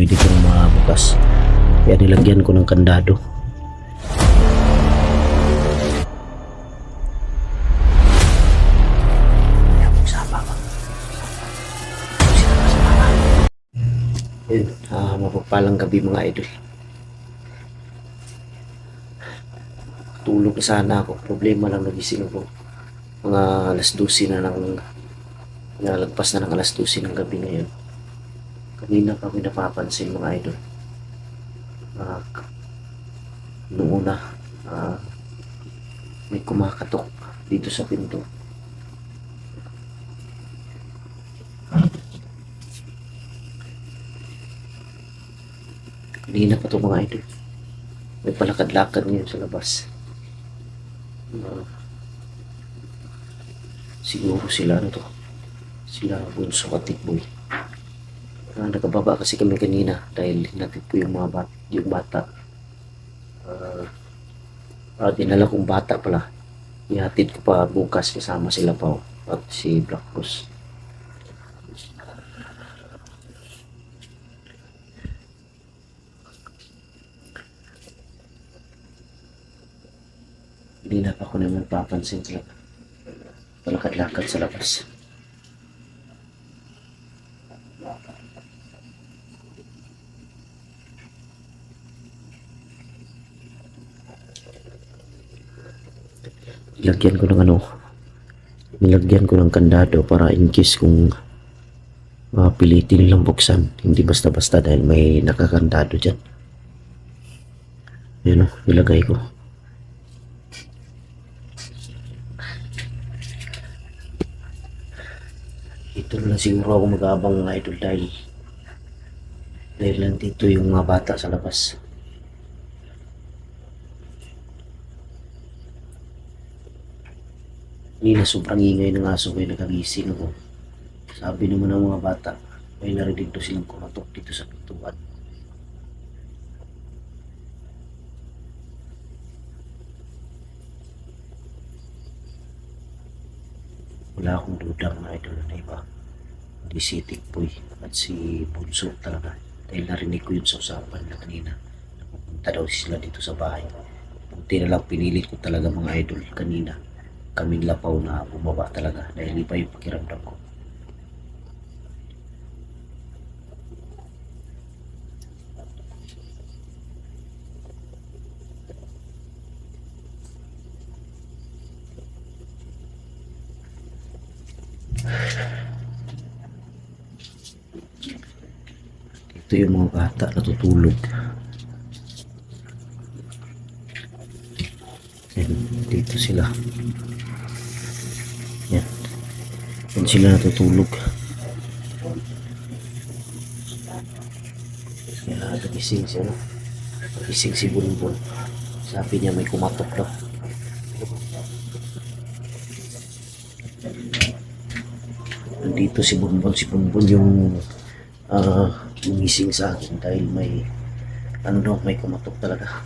pwede kong mabukas. Kaya nilagyan ko ng kandado. Yun, mapagpalang gabi mga idol. Tulog na sana ako. Problema lang, nagising ako. Mga alas 12 na ng nalagpas na ng alas 12 ng gabi ngayon. Kanina kami napapansin mga idol. Noong una, may kumakatok dito sa pinto. Kanina pa ito mga idol. May palakad-lakad ngayon sa labas. Siguro sila sila Bunso at Tikboy. Nakababa kasi kami kanina dahil hinatid ko yung bata. Dinala kong bata pala. Ihatid ko pa bukas kasama sila pa at si Black Boss. Hindi na pa ako naman papansin sila. Palakad-lakad sa labas. Nilagyan ko ng kandado para in case kung pilitin nilang buksan, hindi basta-basta dahil may nakakandado dyan. Yun nilagay ko. Ito na lang siguro ako mag-aabang mga idol dahil nandito yung mga bata sa labas. Kanina sobrang ingay ng aso ko, nakagising ako. Sabi naman ng mga bata, may narinig daw silang kumatok dito sa pintuan. Wala akong dudang na idol na iba. Hindi si Tikboy at si Bunso talaga. Dahil narinig ko yun sa usapan na kanina. Napupunta daw sila dito sa bahay. Buti na lang pinilit ko talaga mga idol kanina. Kaming lapaw na bumaba talaga dahil iba yung pakiramdam ko. Ito yung mga bata natutulog. Dito sila. Yan. Yan sila natutulog. Kaya nagising siya. Nagising si Bunbun. Sabi niya may kumatok daw. Nandito si Bunbun. Si Bunbun yung gumising sa akin dahil may may kumatok talaga.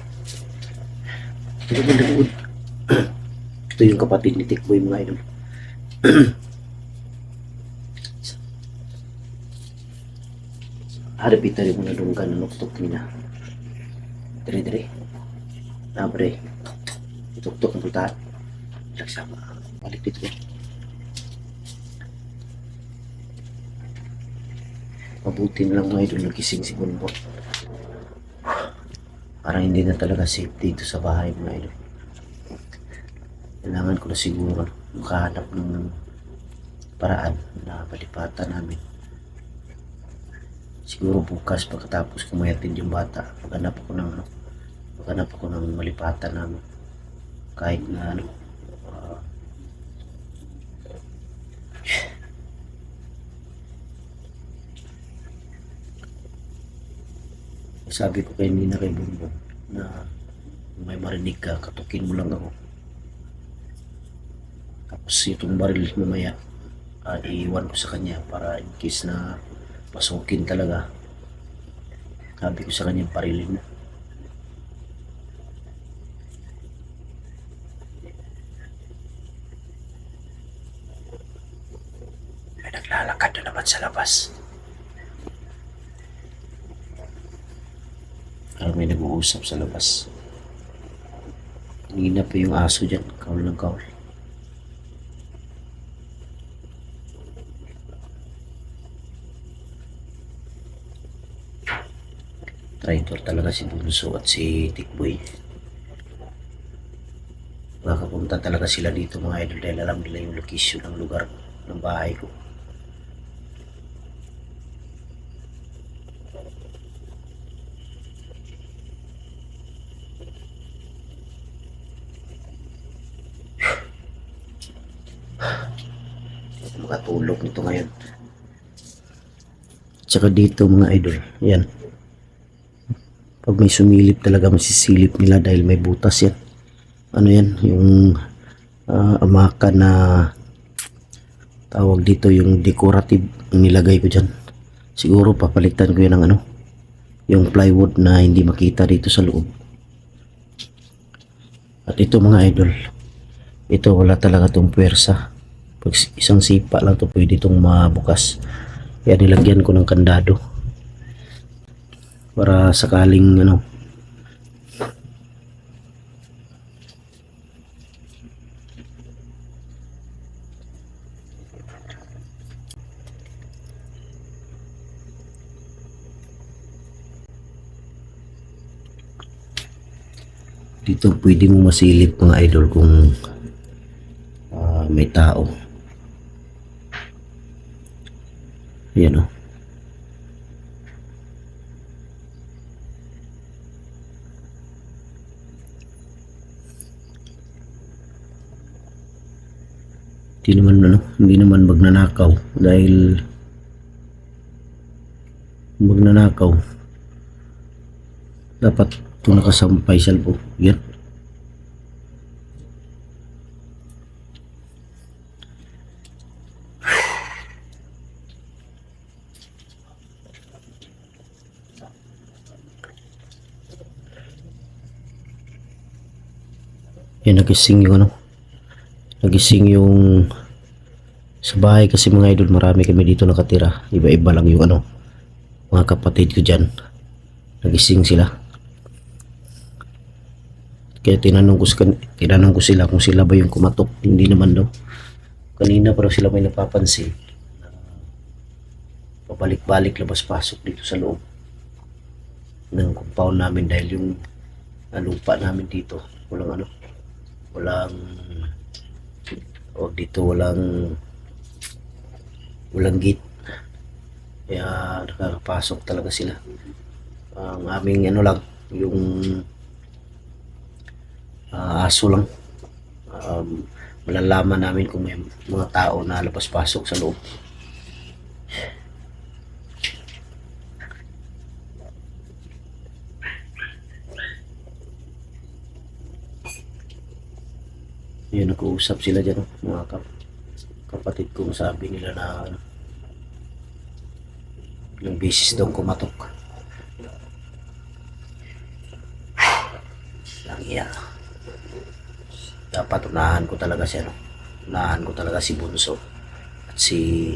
Ito yung kapatid ni Tikboy mga idol. Harapit na rin mo na dunggan na nuktok nila. Dire. Nabre. Ituktok ang puntahan. Lagsama. Balik dito. Mabuti na lang mga idol nagising si Bunbun. Parang hindi na talaga safe dito sa bahay mga idol. Kailangan ko na siguro makahanap ng paraan na palipatan namin. Siguro bukas pagkatapos kumayatid yung bata, maghanap ako ng malipatan namin. Kahit na sabi ko kay Nina kay Bunbun na kung may marinig ka, katukin mo lang ako. Tapos itong baril mamaya iiwan ko sa kanya para in case na pasukin talaga. Sabi ko sa kanya parilin mo. May naglalakad na naman sa labas. Parang may nag-uusap sa labas. Kanina pa yung aso dyan, kaul ng kaul. Traitor talaga si Bunso at si Tikboy. Makapunta talaga sila dito mga idol dahil alam nila yung location ng lugar ng bahay ko. Makatulog nito ngayon. Tsaka dito mga idol, yan. Pag may sumilip talaga masisilip nila dahil may butas yan. Ano yan, yung amaka na tawag dito, yung decorative ang nilagay ko dyan. Siguro papalitan ko yan ng ano, yung plywood na hindi makita dito sa loob. At ito mga idol, ito wala talaga tong puwersa. Pag isang sipa lang to pwede itong mabukas. Kaya nilagyan ko ng kandado para sakaling ano, dito pwede mo masilip mga idol kung may tao. Ayan o. Hindi naman magnanakaw dahil magnanakaw dapat ito nakasampay sa loob. Yan. Yan, nagising yung ano, nagising yung sa bahay kasi mga idol, marami kami dito nakatira, iba-iba lang yung ano, mga kapatid ko dyan, nagising sila. Kaya tinanong ko sila kung sila ba yung kumatok. Hindi naman daw, kanina pero sila may napapansin pabalik-balik labas-pasok dito sa loob ng compound namin dahil yung lupa namin dito walang ano, walang dito walang gate, kaya nakakapasok talaga sila. Ang aming ano lang, yung aso lang, malalaman namin kung may mga tao na labas-pasok sa loob. Yun, nag-uusap sila dyan, mga kapatid kong sabi nila na ano, yung beses daw kumatok. Lang iya. Dapat unahan ko talaga siya, no? Unahan ko talaga si Bunso at si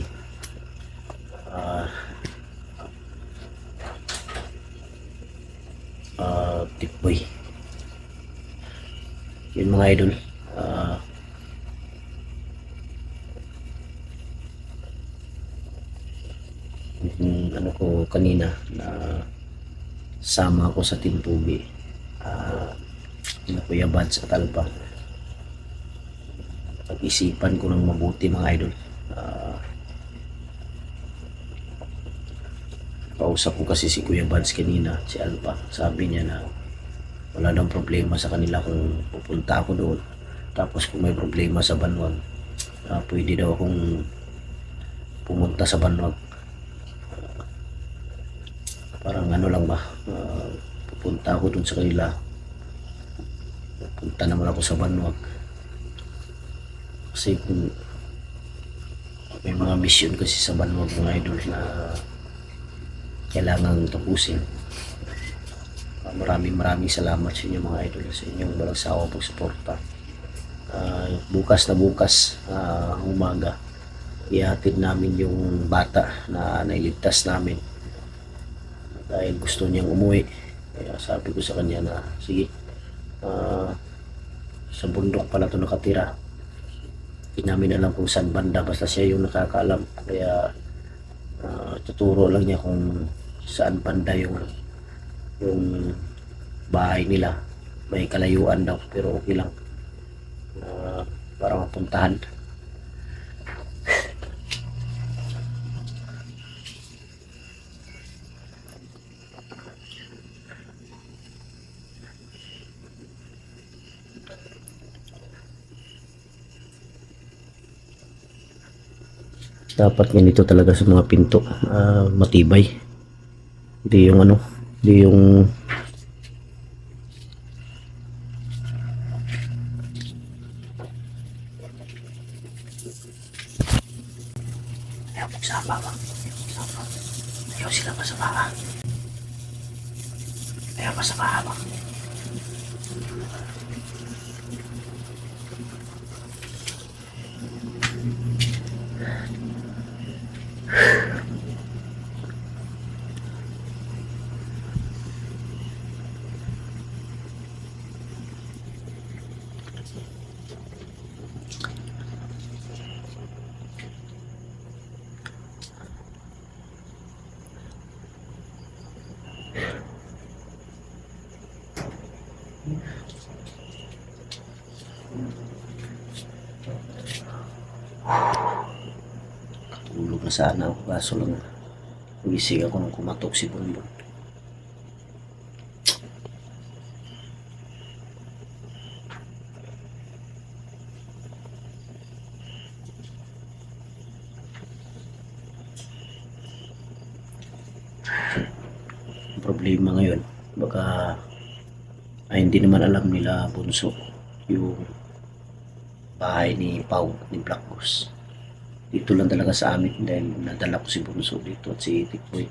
Tikboy. Yun mga idol. Ano ko kanina na sama ko sa Timpugi, na Kuya Bads at Alpa. Pag-isipan ko ng mabuti mga idol. Kausap ko kasi si Kuya Bads kanina, si Alpa. Sabi niya na wala daw problema sa kanila kung pupunta ako doon. Tapos kung may problema sa Banwag, pwede daw akong pumunta sa Banwag. Parang ano lang ba, pupunta ako doon sa kanila. Punta naman ako sa Banwag. Kasi kung may mga mission kasi sa Banwag mga idol na kailangang tapusin. Maraming salamat sa inyo mga idol, sa inyong walang sawa pagsuporta. Bukas umaga ihatid namin yung bata na nailigtas namin dahil gusto niyang umuwi. Kaya sabi ko sa kanya na sige, ah, sa bundok pala ito nakatira. Hindi namin alam kung saan banda, basta siya yung nakakaalam. Kaya tuturo lang niya kung saan banda yung bahay nila. May kalayuan daw pero okay lang, para mapuntahan. Dapat ganito talaga sa mga pinto, matibay. Hindi yung ano, hindi yung ayaw magsama ba? Ayaw sila masama. Ayaw masama ba? Tulog na sana ako kaso lang nagising ako nung kumatok si Bonbon. Problema ngayon, baka hindi naman alam nila Bunso yung bahay ni Pau, ni Black Boss. Dito lang talaga sa amin dahil nadala ko si Bunso dito at si Tikboy.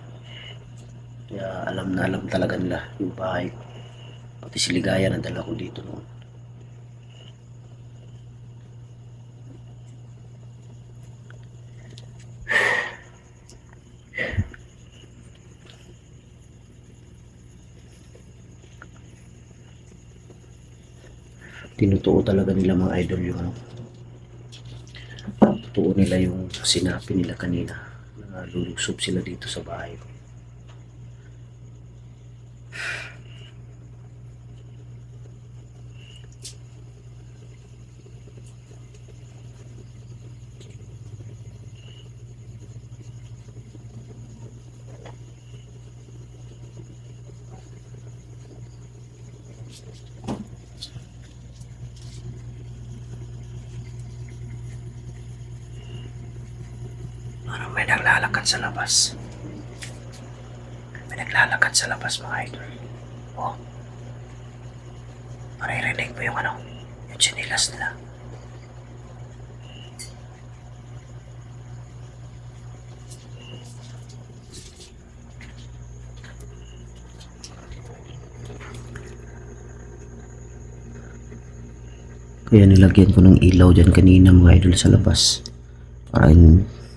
Kaya alam na alam talaga nila yung bahay ko. Pati si Ligaya nadala ko dito noon. Tinutuo talaga nila mga idol yung ano. Totoo nila yung sinabi nila kanina na lulusob sila dito sa bahay ko. Parang may naglalakad sa labas. May naglalakad sa labas mga idol. Oh. Maririnig mo yung ano, yung chinilas nila. Kaya nilagyan ko ng ilaw dyan kanina mga idol sa labas. Para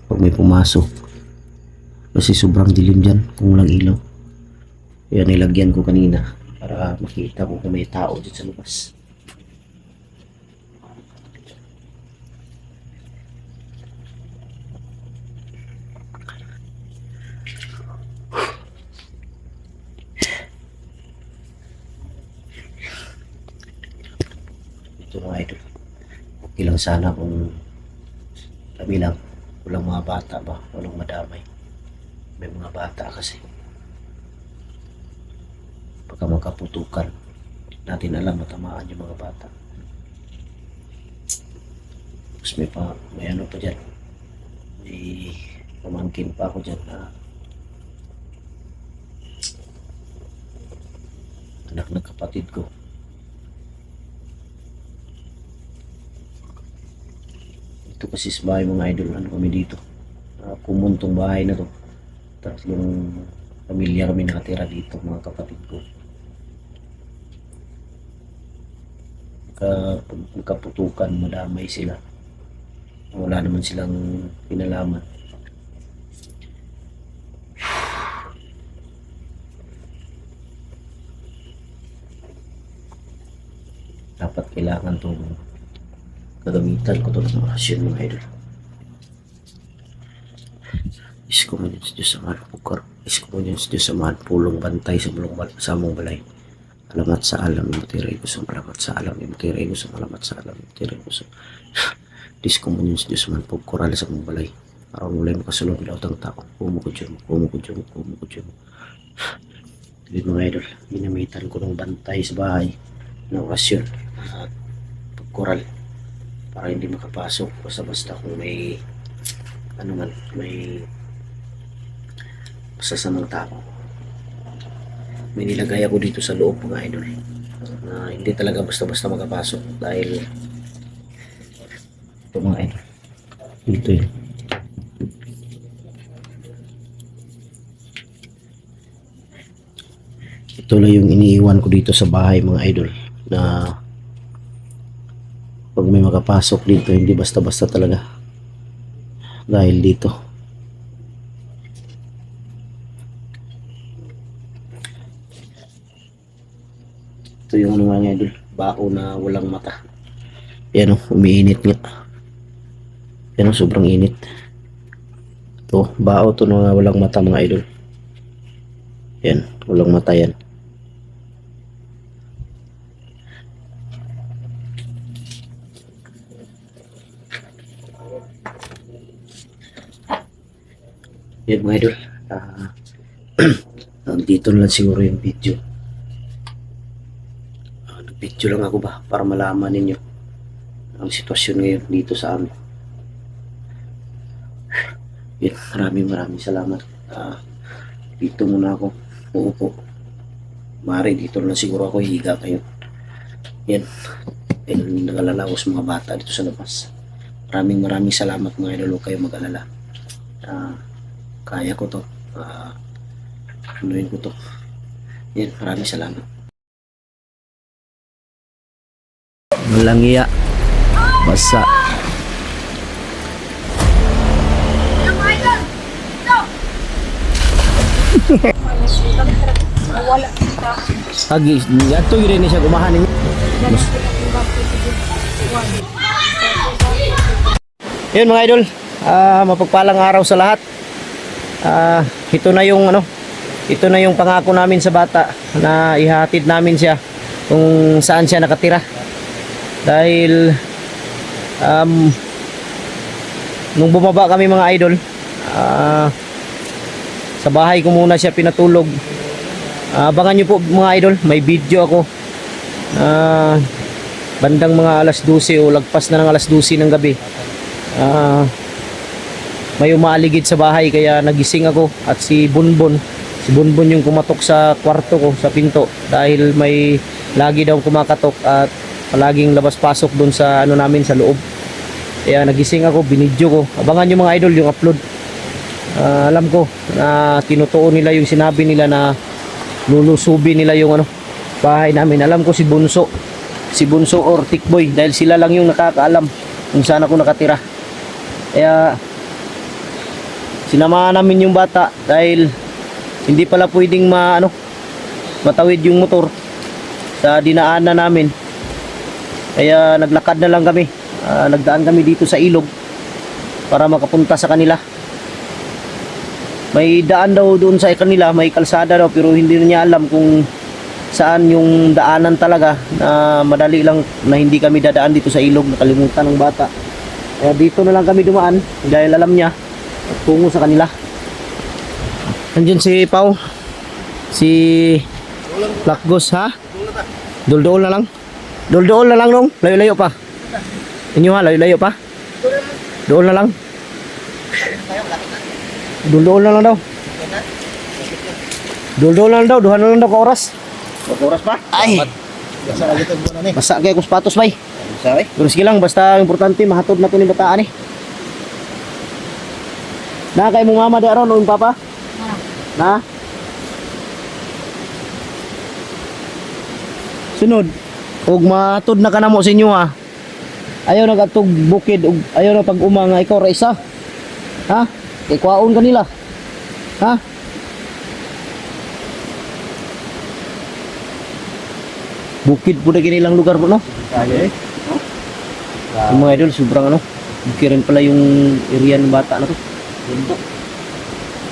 pag may pumasok. Kasi sobrang dilim dyan kung walang ilaw. Kaya nilagyan ko kanina para makita ko kung may tao dyan sa labas. Ito mga idol. Okay lang sana kung kami lang. Walang mga bata ba? Walang madamay. May mga bata kasi. Pagka magkaputukan, natin alam matamaan yung mga bata. Tapos may ano pa dyan. May pamangkin pa ako dyan na anak ng kapatid ko. Ito kasi sa bahay mga idol, ano kami dito. Kumuntong bahay na to. Tatlong pamilya kami nakatira dito, mga kapatid ko. Pagkaputukan, madamay sila. Wala naman silang pinalaman. dapat kailangan itong gagamitan ko ito ng orasyon mga idol. Isko mo yun sa Diyos sa mahal pukar. Isko mo yun sa Diyos sa mahal pulong bantay sa among balay. Alamat sa alam yung matiray ko sa alamat sa alam yung matiray ko sa alamat sa alam yung matiray ko sa Isko mo yun sa Diyos sa mahal pukar sa among balay. Aron mulai makasulong bilaw tang tao. Kumukudyo mo. Dili mga idol, ginamitan ko ng bantay sa bahay na orasyon at pagkoral para hindi makapasok basta-basta kung may may masasamang tao. May nilagay ako dito sa loob mga idol na hindi talaga basta-basta makapasok dahil ito mga idol dito yun. Ito lang yung iniiwan ko dito sa bahay mga idol na pag may makapasok dito hindi basta-basta talaga dahil dito ito yung ano mga idol, bao na walang mata. Yan o, umiinit nga. Yan o, sobrang init. Ito, bao to na walang mata mga idol. Yan, walang mata yan. Yan mga idol. Dito na lang siguro yung video. Nag-video lang ako ba para malaman ninyo ang sitwasyon ngayon dito sa amin. Yan, maraming salamat. Dito muna ako uupo. Mari dito na lang siguro ako higa kayo. Yan. Ayun, nag-alala ko sa mga bata dito sa labas. Maraming salamat mga idol. Huwag kayo mag-alala. Kaya ko to. Anuin ko to. Yan, maraming salamat. Walang iya. Basa. Agi, ato yun rin siya gumahan ninyo. Yun mga idol, mapagpalang araw sa lahat. Ito na yung pangako namin sa bata na ihatid namin siya kung saan siya nakatira. Dahil nung bumaba kami mga idol, sa bahay ko muna siya pinatulog. Abangan nyo po mga idol, may video ako bandang mga alas 12 o lagpas na ng alas 12 ng gabi. May umaaligid sa bahay kaya nagising ako at si Bunbun yung kumatok sa kwarto ko, sa pinto, dahil may lagi daw kumakatok at palaging labas-pasok doon sa ano namin sa loob. Kaya nagising ako, binidyo ko. Abangan nyo mga idol yung upload. Alam ko na tinutuon nila yung sinabi nila na lulusubi nila yung bahay namin. Alam ko si Bunso or Tikboy, dahil sila lang yung nakakaalam kung saan ako nakatira. Kaya sinamahan namin yung bata dahil hindi pala pwedeng matawid yung motor sa dinaanan namin. Kaya naglakad na lang kami. Nagdaan kami dito sa ilog para makapunta sa kanila. May daan daw doon sa kanila, may kalsada daw, pero hindi niya alam kung saan yung daanan talaga, na madali lang na hindi kami dadaan dito sa ilog. Nakalimutan ng bata. Kaya dito na lang kami dumaan dahil alam niya at tungo sa kanila. Nandiyan si Pau, si Lakgos, ha? Duldool na lang. Duldool na lang nung, layo-layo pa. Inyo ha, layo-layo pa. Dool na lang. Duldool na lang daw. Duldool na lang daw, duha na lang daw ka oras. Oras pa? Ay, Basa lagi ito muna ni. basa kaya kung sapatos bay. Sorry. Pero sige lang, basta importante mahatod na to ni bataan eh. Na kay mong mama di aron o yung papa? Na? Sunod. Ug mahatod na ka na mo sa inyo ha. Ayaw nagatog bukid ug ayaw na pag umanga ikaw ra isa. Ha? Kay kwaon kanila. Ha? Bukid po na kinilang lugar po, no? Kaya eh. Yung mga idol, sobrang ano. Bukid rin pala yung area ng bata na to. Bundok.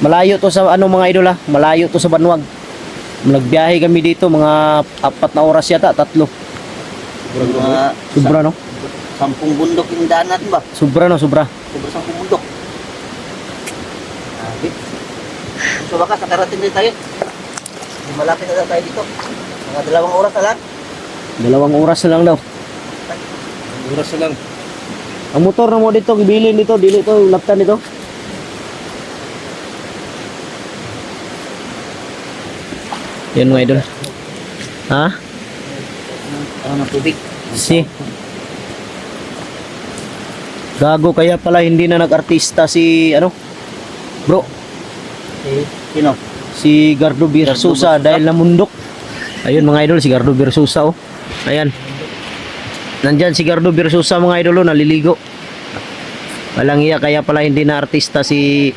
Malayo to sa ano mga idol ha. Malayo to sa Banwag. Nagbiyahe kami dito mga 4 na oras yata, 3. Mga Sobra no? 10 bundok yung daan natin ba? Sobra no, sobra. Sobra 10 bundok. Okay. So baka nakarating din tayo. Di malapit na daw tayo dito. Mga 2 oras na lang. 2 oras na lang daw. Oras na lang. Ang motor na mo dito, gibilin dito, dili to, laptan dito. Yan mga idol. Ha? Ano tubig? Si. Gago kaya pala hindi na nag-artista si ano? Bro, Sino? si Gardo Birsusa dahil namundok. Ayun mga idol, si Gardo Birsusa oh. Ayan. Nandyan si Gardo Birsusa mga idol oh, naliligo. Walang iya kaya pala hindi na artista si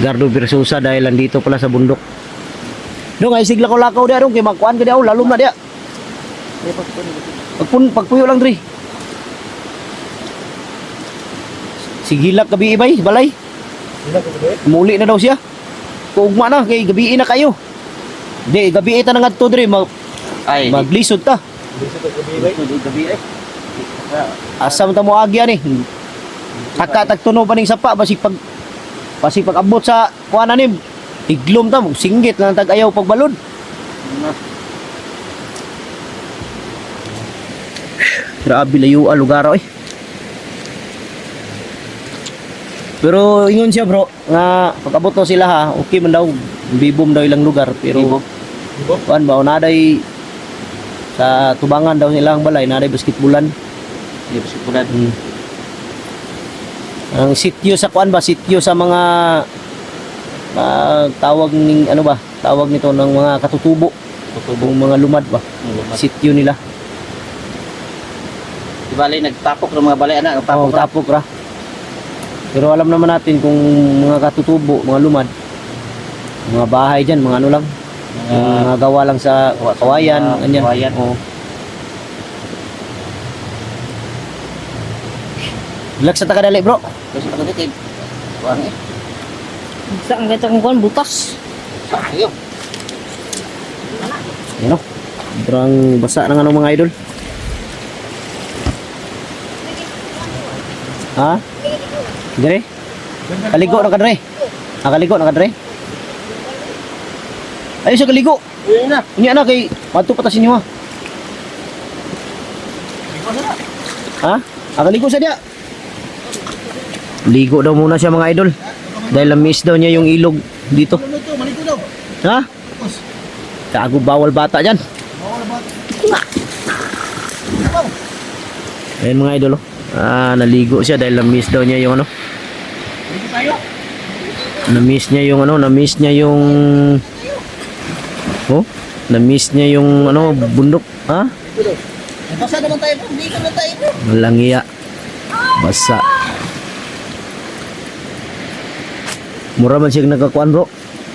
Gardo Birsusa dahil nandito pala sa bundok. Dong ay sigla ko lakaw dia dong kay makuan ka dia oh, lalom na dia. Pagpuyo lang diri. Sigilak gabi ibay, balay. Muli na daw siya. Kuugma na kay gabi na kayo. Di gabi ta na ngadto diri Ay, maglisod ta. gabi eh. Asam ta mo agya ni. Taka tagtuno pa ning sapa basig pag abot sa kuana ni iglom ta mo singgit lang tag ayaw pagbalod. Grabe layo ang lugar eh. Pero ingon siya bro nga pag abot to sila ha, okay man daw bibom daw ilang lugar pero kuan ba naday sa tubangan daw nilang balay naday basketbulan. Di ba sikulan? Ang sityo sa kuan ba sityo sa mga tawag ning ano ba tawag nito ng mga katutubo Tutubo. mga lumad ba sityo nila. Di ba nagtapok ng mga balay anak, Oh, nagtapok ra. tapok ra. Pero alam naman natin kung mga katutubo, mga lumad, mga bahay dyan, mga ano lang, mga gawa lang sa kawayan, ganyan. Kawayan. Oo. Relax sa takadali bro. Kasi pagdating, wala eh. Saan kita kung butas? Sayo. Yan o. Sobrang basa ng ano mga idol. Ha? Dire? Kaligo na ka dire? Kaligo na ka dire? Ayun siya kaligo. Yun na. Unya na kay mato patas inyo ha. Ha? Kaligo sa dia. Ligo daw muna siya mga idol. Dahil na-miss daw niya yung ilog dito. Malito daw. Ha? Kago bawal bata dyan. Ayun mga idol oh. Naligo siya dahil na-miss daw niya yung ano. Malito tayo. Na-miss niya yung ano, na-miss niya yung oh, na-miss niya yung ano, bundok. Ha? Basa naman tayo, bro. Hindi ka na tayo, bro. Walang iya. Basa. Mura man siya nagkakuan bro.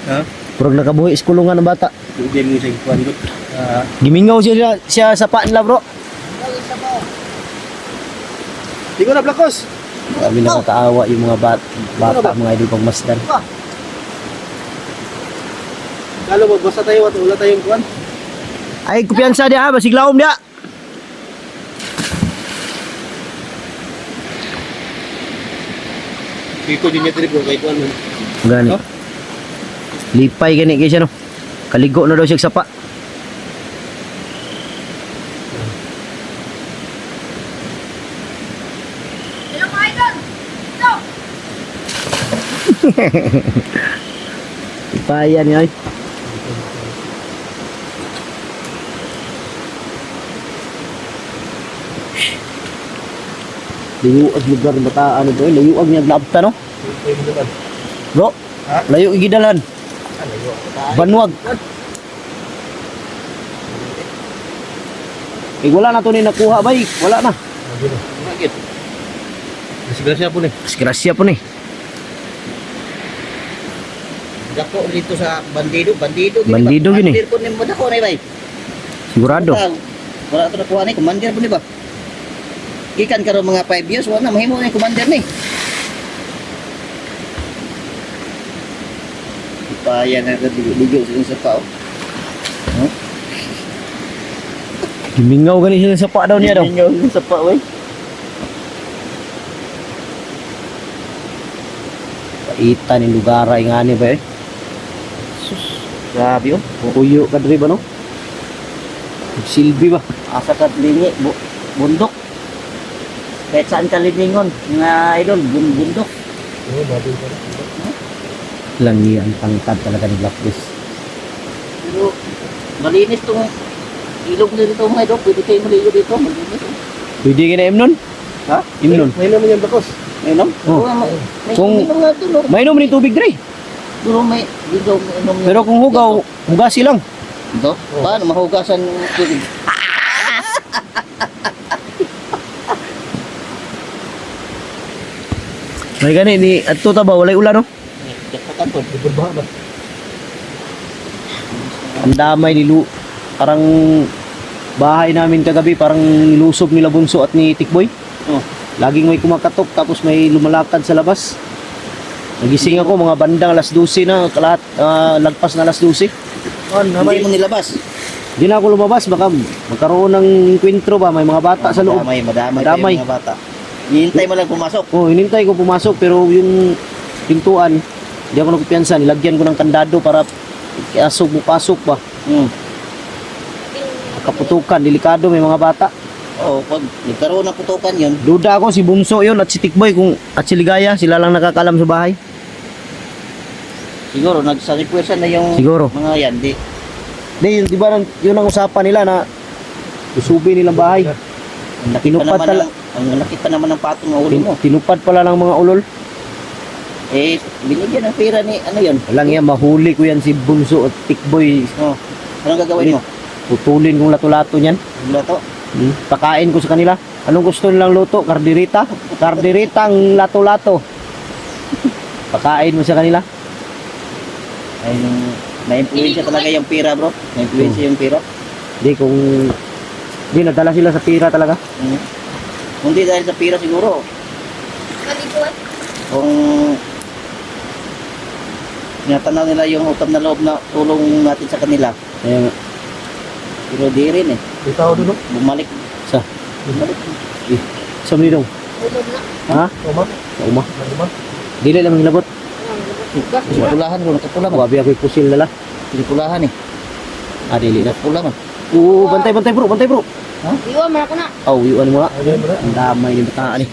Ha? Pero nakabuhi sa kulungan ng bata. Hindi mo sa ikuan, bro. Gimingaw siya sa paan nila bro. Hindi ko na, Blacos. Kami nakakaawa yung mga bata, mga idol pagmasdan. Lalo magbasa tayo at wala tayong kuan. Ay, kumpiyansa dia ha, basig laom dia. Dito din niya trip ko kay kuan. Gani. Oh. Lipay gani kay siya no. Kaligo na daw siya sa sapa. Hello, mga idol! Ito! Lipayan niya ay. Layuag lugar ng bataan ito eh. Layuag niya glabta no? Bro, Ha? layo igidalan. Banwag. Eh wala na to ni nakuha bay. Wala na. Bakit? Disgrasya po ni. Disgrasya po ni. Dako dito sa bandido. Bandido Bandido gini. Bandido po ni mo dako na bay. Sigurado. Wala ito nakuha ni commander po ni ba? Ikan karon mga 5 years wala na mahimo ni commander ni. Ipaya na ka ligo sa pao. Gimingaw gani sila sa pa daw niya daw. Inyo sa pao eh. Paitan yung lugar ay nga ni ba eh. Sus, grabe oh. Puyo ka diri ba no? Silbi ba? Asa ka lingi bundok. Kahit saan ka lilingon, mga idol, bundok. Langi ang tangkad talaga ni Blackfish. Pero malinis tong ilog na dito mga idol. Pwede kayo maligo dito. Malinis oh. Pwede ka na imnon? Ha? Imnon. May naman yung bakos. May naman? Oh. May Kung- inom nga doon. Mainom ni tubig diri. Duro may dito may inom. Pero kung hugaw, hugasi lang. Ito? Paano mahugasan yung tubig? May gani ni adto ta ba walay ulan no? Jakotan po. Iburbaha ba? Ang damay ni parang bahay namin kagabi parang nilusob nila Bunso at ni Tikboy. Oh. Laging may kumakatok tapos may lumalakad sa labas. Nagising ako mga bandang alas 12 na, lahat lagpas na alas 12. Hindi mo nilabas. Hindi na ako lumabas baka magkaroon ng kwentro ba may mga bata sa loob. Madamay Madamay. kayo mga bata. Hihintay mo lang pumasok. Oh, hinintay ko pumasok pero yung pintuan hindi ako nagkumpiyansa, nilagyan ko ng kandado para iasok mo pasok ba. Hmm. Kaputukan, delikado may mga bata. Oo, pag nagkaroon ng putukan yun, Duda ako si Bunso yon at si Tikboy kung at si Ligaya sila lang nakakalam sa bahay. siguro nagsaripwersa na yung Siguro. mga yan. Di ba yun ang usapan nila na usubin nilang bahay. Ang laki pa Tinupad naman ang laki pa naman ng patong ng ulo mo. Tinupad pala ng mga ulol. Eh, binigyan ng pera ni ano yun? Walang yan, mahuli ko yan si Bunso at Tikboy. Oh, anong gagawin mo? Putulin kong lato-lato niyan. Wala to? Pakain ko sa kanila. Anong gusto nilang luto? Kardirita? Kardiritang lato-lato. Pakain mo sa kanila. Ay, na-influensya talaga yung pera bro. Na-influensya yung pera. Hindi kung... Hindi, nadala sila sa pira talaga. Hindi dahil sa pera siguro. Kalikuan. Kung tinatanaw nila yung utang na loob na tulong natin sa kanila. Kaya nga, Pero di rin eh. Ikaw dulu. Bumalik. sa... Bumalik. Sa minidong. Ulog na. Ha? Oma. Sa uma. Lima. Dili lang hilabot. Suga. Pulahan ko, nakapula man. Wabi ako'y pusil nila. Pulahan eh. Dili na. Nakapula man. Oo, bantay bro, bantay bro. Iwan mo ako na. Oh, iwan mo nga. Ayun bro. Ang damay ni bataan eh.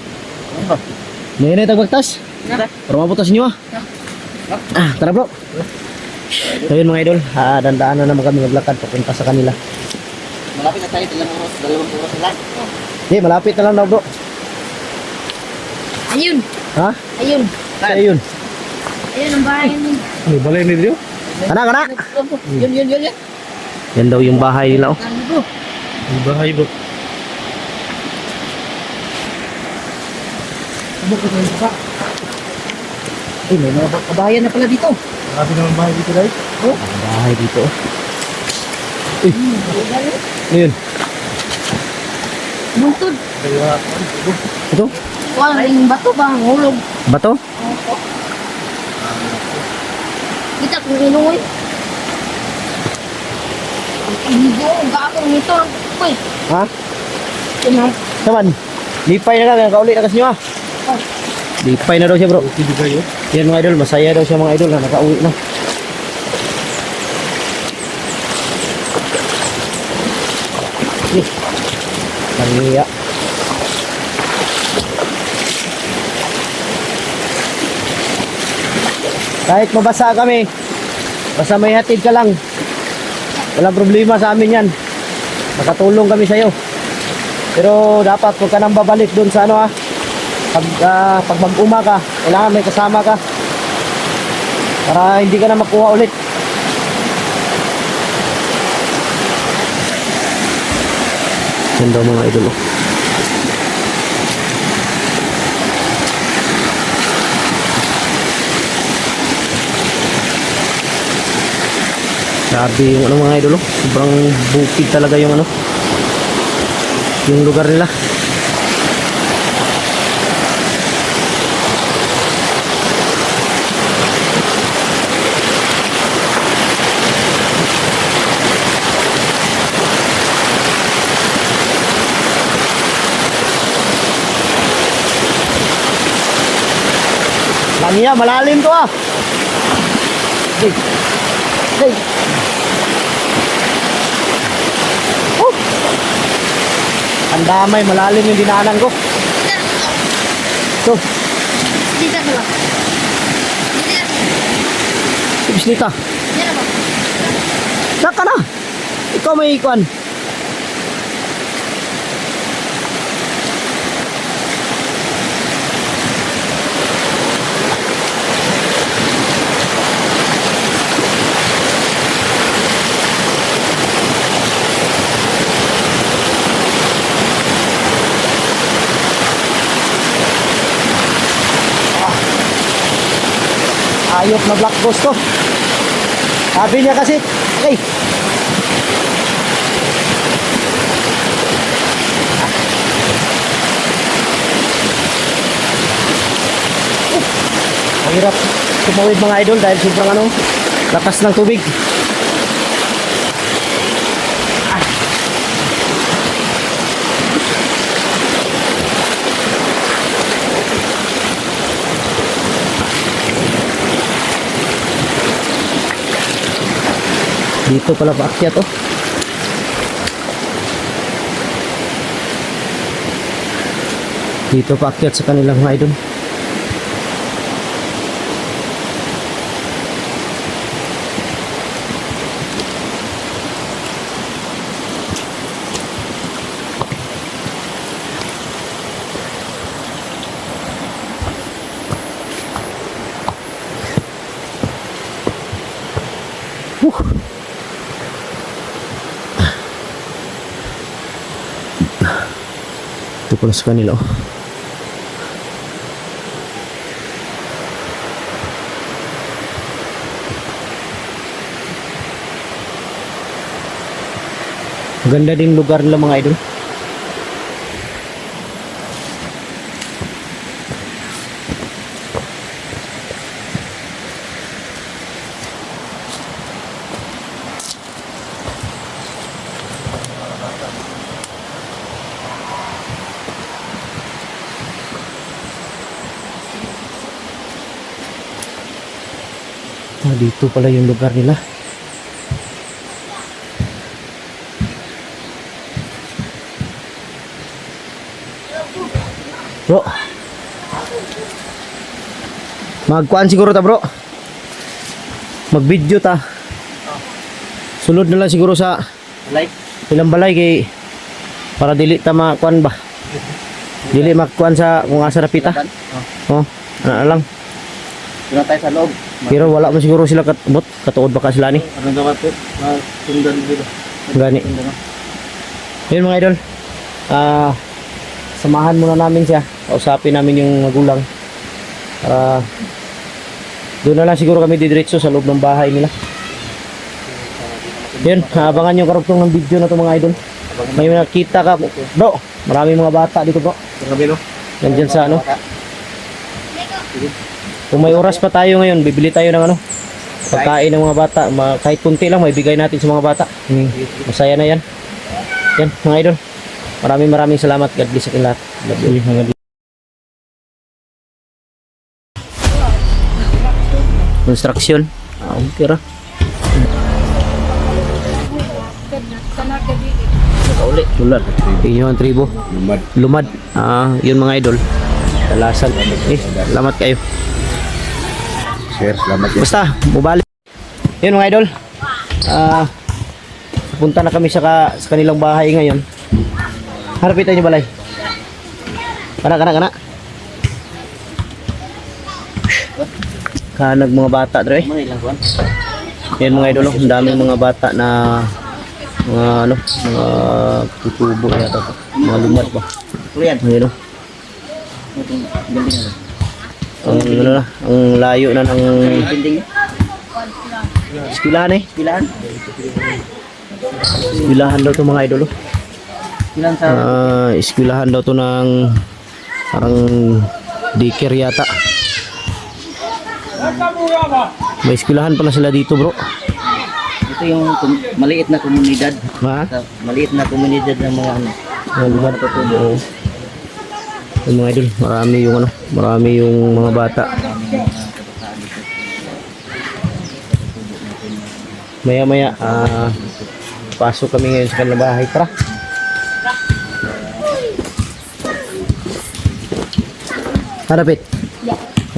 Ngayon ay tagbagtas. Na. Para mabutas niyo ah. Tara bro. So yun mga idol, dandaan na naman kami maglakad papunta sa kanila. Malapit na tayo, dalawang oras na lang. Hindi, malapit na lang daw bro. Ayun. Ha? Ayun. Ayun. Ayun ang bahay niya. May balay ni Dio. Kana. Yun. Yan daw yung bahay nila oh. Ano bro? May bahay bro. Ano ka tayo pa? Eh, may mga kabayan na pala dito. Marami naman bahay dito dahil. Ang bahay dito oh. Uy. Ayun. Buntod. Kaya Ito? Wala rin bato ba? Ang hulog. Bato? Opo. Kita kung inuwi. Ang inigo. Ang gagawin nito. Uy. Ha? Tinang. Naman. Lipay na ka, kauli na kasi nyo ah. Oh. Lipay na daw siya bro. hindi kayo. Yan mga idol, masaya daw siya mga idol na nakauwi na. Nangiya. Kahit mabasa kami, basta may hatid ka lang. Walang problema sa amin yan. Makatulong kami sa'yo. Pero dapat huwag ka nang babalik dun sa ano pag mag-uma ka, kailangan may kasama ka. Para hindi ka na makuha ulit. Yan daw mga idol. Grabe yung ano mga idol, oh. Sobrang bukid talaga yung ano, yung lugar nila. Langya, malalim to ah. Hey. Hey. Oh. Ang damay, malalim yung dinaanan ko. So, Dito na ba? bislita. Yan na ba? Saka na. Ikaw may ikuan. Ayop na black ghost to. Sabi niya kasi, hey. Ang hirap tumawid mga idol dahil sobrang ano, lakas ng tubig. Dito pala paakyat oh. Dito paakyat sa kanilang mga idol. Ito pala sa kanila oh. Ganda din lugar nila mga idol. Dito pala yung lugar nila. Bro, magkuhan siguro ta bro. Mag-video ta. Sulod na lang siguro sa Like. ilang balay kay para dili ta makuan ba. Dili makuan sa kung asa napita. Oh, ana lang. Doon na tayo sa loob. Pero wala man siguro sila katbot, katuod baka sila ni. Ano dapat po? Sundan dito. Gani. Yun mga idol. Samahan muna namin siya. Kausapin namin yung magulang. Doon na lang siguro kami didiretso sa loob ng bahay nila. Yun, abangan yung karugtong ng video na to mga idol. May nakita ka, bro. Maraming mga bata dito bro. Nandyan sa ano. Kung may oras pa tayo ngayon, bibili tayo ng ano, pagkain ng mga bata. Kahit kunti lang, may bigay natin sa mga bata. Masaya na yan. Yan, mga idol. Maraming salamat. God bless sa lahat. Love you. Construction. Okay ra. Kauli. Tulad. Inyo ang tribo. Lumad. Yun mga idol. Talasan. Salamat kayo. Sir, salamat. Basta, mubalik. Yun mga idol. Punta na kami sa kanilang bahay ngayon. Harapitan nyo balay. Kana. Kanag mga bata dre. Yan mga idol, ang daming mga bata na mga ano, mga tutubo yata to. Mga lumad ba. Ayun. Ang ano na, ang layo na ng Eskwelahan eh. Pilaan. Eskwelahan daw to mga idol. Pilaan sa... Eskwelahan daw to ng parang daycare yata. May eskwelahan pala sila dito bro. Ito yung maliit na komunidad. Ha? Maliit na komunidad ng mga ano. Mga lugar to to. Yung mga idol, marami yung ano, marami yung mga bata. Maya-maya, pasok kami ngayon sa kanilang bahay. Tara. Harapit.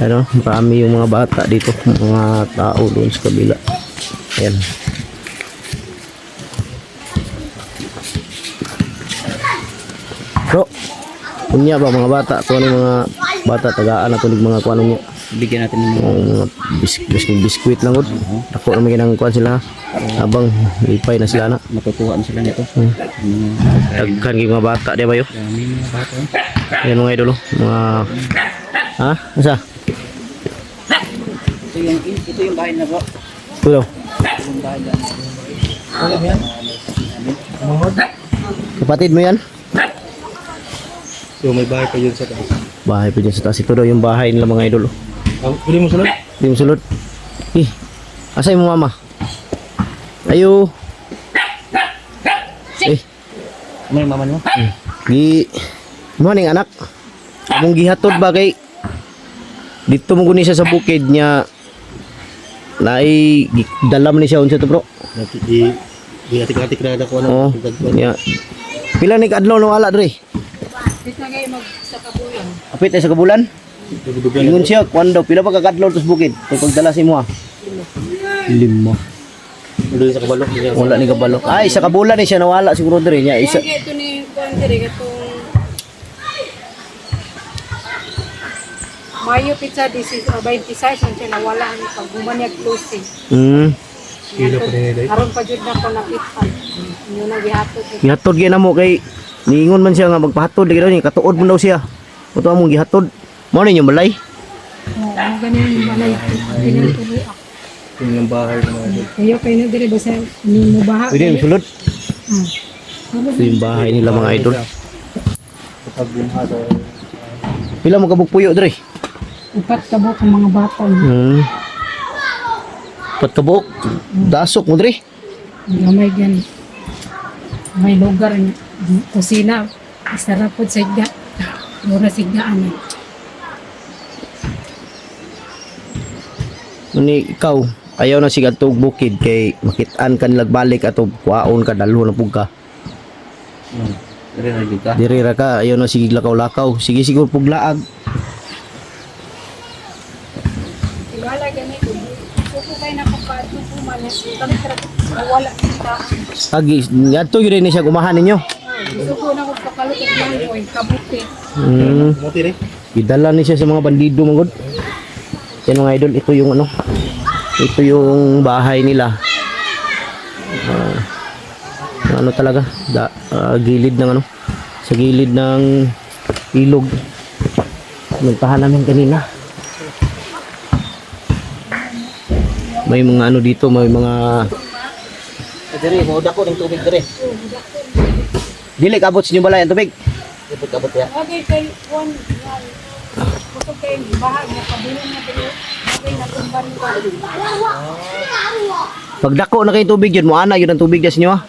Ano, marami yung mga bata dito, mga tao doon sa kabila. Ayan. Bro, kunya ba mga bata? Kung ano yung mga bata, tagaan na tulig mga kuano niya. Bigyan natin ng Mga biskuit lang gud. Ako naman ginang kuan sila. Habang lipay na sila na. matutuhan sila nito. Daghan yung mga bata, di ba yo? Dami mga bata. Ayan mga idolo. Mga... Ha? Asa? Ito yung bahay na bro. Ito daw. Yung bahay na. Kapatid mo yan? So may bahay pa yun sa taas. Bahay pa dyan sa taas. Ito daw yung bahay nila mga idolo. Pwede mo sunod? Hindi mo sulod. Eh, asa yung mama? Ayo. Eh, May maman mo? Morning anak. Among gihatod ba kay dito mo guni siya sa bukid niya. Nai dalam ni siya unsa to bro. Di atik-atik na ako ano. Oh. Ya. Pila ni kadlaw no wala dre? Apit ay sa kabulan. Ingon siya kuan daw pila pa ka kadlaw tos bukid. Kay pagdala si mo. 5. Doon sa kabalok. Wala ni kabalo. Ay sa kabulan ni siya nawala siguro dre niya. Isa Ito ni Kuan dire katong Mayo pizza this is 26 ang siya nawala ni pag bumanyag closing. Kilo pa rin eh. Aron pa jud na ko nakita. Yun ang gihatod. gihatod gyud namo kay niingon man siya nga magpahatod daw ni katuod mo daw siya. Kuto among gihatod. Mao ni yung balay. Oh, ano ganyan yung balay. Pinaturo ako. Yung ng bahay na mga idol. Kayo kayo na dire basta ni mo baha. Pwede yung sulod. Ah. Ito yung bahay nila mga idol. Kapag bumha daw. Pila mo kabugpuyo dre? Upat ka ba ang mga bata. Pat kabuk. Dasok mo dre. Gamay gan. May lugar ni kusina. Sarap po sa igda. Mura sa igdaan. Ni ikaw, ayaw na siya tug bukid kay makitaan ka nilag balik ato kuaon ka dalo na pug ka. Dire na juga. Diri ra ka, ayaw na sige lakaw-lakaw. Sige siguro pug laag. Wala ganit. Kuko kayo na kapatupo man. Wala kita. Agi, adto gyud ni siya gumahan ninyo. Gusto ko na kung pakalutot lang ko. Kabuti. Muti rin. Gidala ni siya sa mga bandido mangod. Yan mga idol, ito yung ano. Ito yung bahay nila. Ano talaga? Gilid ng ano. Sa gilid ng ilog. Nagtahan namin kanina. May mga ano dito, may mga Dire mo dako ng tubig dire. dili kabot sa inyo balay ang tubig. Dito kabot ya. Okay, kay one. Gusto kayo bahag na kabilang na pero okay na tumban ko. Pag dako na kayo tubig yun, mo ana yun ang tubig dyan sa inyo ha.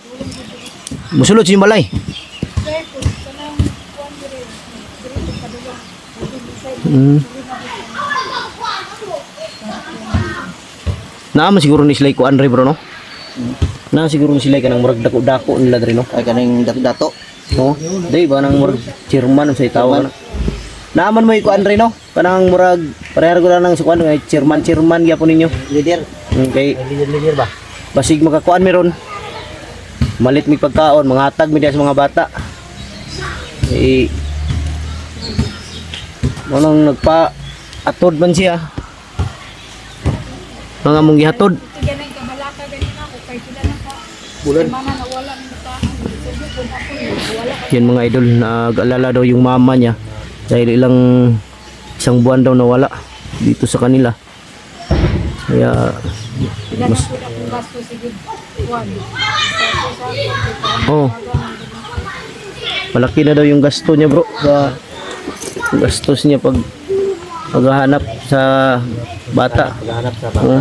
Musulod sa inyo balay. Kaya po, kanang kuwan dire. Dire sa kaduwa. Naman siguro ni sila kuan re bro no. Na siguro ni sila kanang murag dako-dako nila dre no. Ay kaning dato. No. Dai ba nang murag chairman sa tawag na. Naaman mo ikuan rin no. Kanang murag parehar ko lang sa kuan nga chairman gyapon ninyo. Leader. Okay. Leader ba? Basig makakuan meron. Malit mi pagkaon, mangatag mi sa mga bata. Eh manong nagpa atod man siya. Mga mong gihatod. Ganang kabalaka ganin ako kay sila na ka. Bulan. Mana nawala ng taan. Subo ko na ako wala. Yan mga idol, nag-alala daw yung mama niya dahil isang buwan daw nawala dito sa kanila. Kaya Sila na po ako Ang gasto sige kuan. Oh. Malaki na daw yung gasto niya bro. Sa gastos niya pag maghahanap sa bata. Paghanap sa bata. Oh.